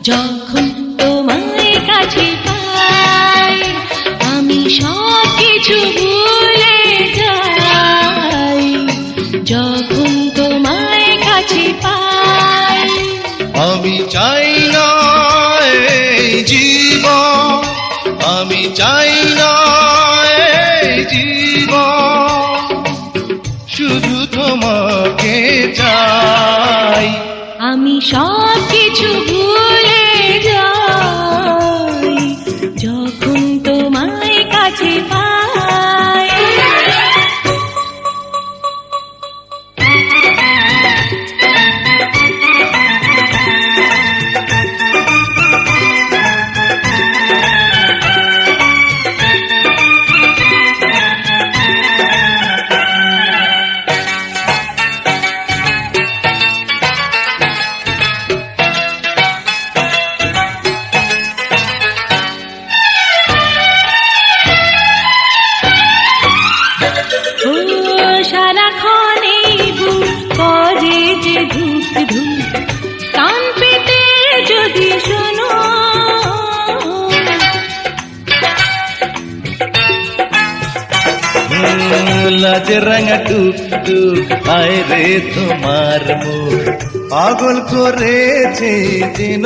যখন তোমায় কাছে পাই আমি সব কিছু ভুলে যাই। যখন তোমায় কাছে পাই আমি চাই না এই জীবন, আমি চাই না এই জীবন, শুধু তোমাকে চাই। আমি সব কিছু ভুলে যাই যখন তোমায় কাছে পাই। সারাক্ষণ এই বুক করে যে ধুক ধুক, কান পেতে যদি শোনো লাজে রাঙা টুক টুক, আয় রে তোমার মুখ পাগল করেছে যেন।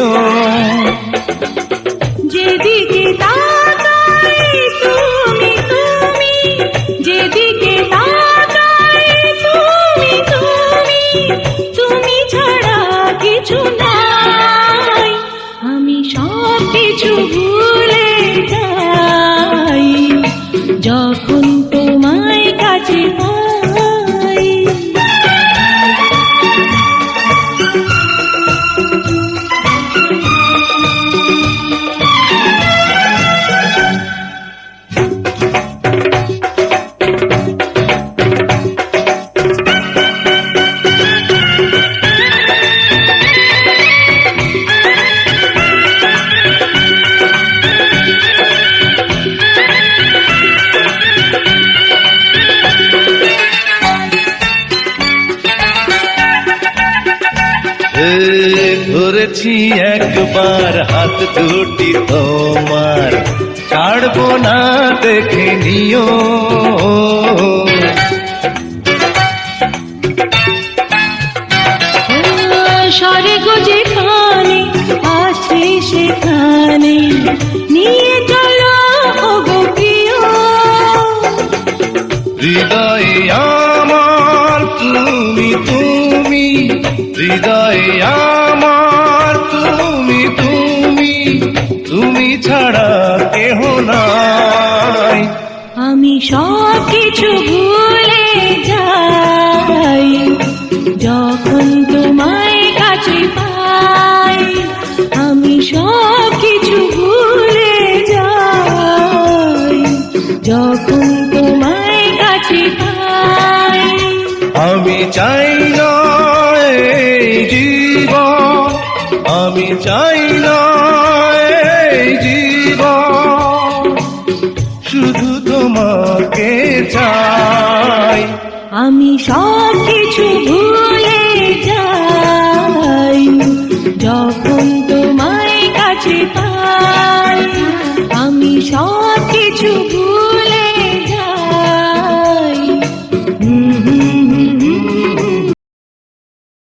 যেদিকে তাকাই তুমি তুমি, যেদিকে তাকাই তুমি তুমি, তুমি ছাড়া কিছু নাই। আমি সব কিছু ভুলে যাই যখন তোমায় কাছে পাই। ধরেছি একবার হাত দুটি তোমার, ছাড়বো না দেখে নিও। স্বর্গ যেখানে আছে সেখানে নিয়ে চলো ওগো প্রিয়। হৃদয়ে আমার তুমি তুমি, হৃদয়ে আমার তুমি তুমি, তুমি ছাড়া কেহ নাই। আমি সব কিছু ভুলে যাই যখন তোমায় কাছে পাই। আমি সব কিছু ভুলে যাই যখন তোমায় কাছে পাই। আমি চাই না এই জীবন, আমি চাই না এই জীবন, শুধু তোমাকে চাই। আমি সব কিছু ভুলে যাই যখন তোমায় কাছে পাই। আমি সব কিছু ভুলে যাই।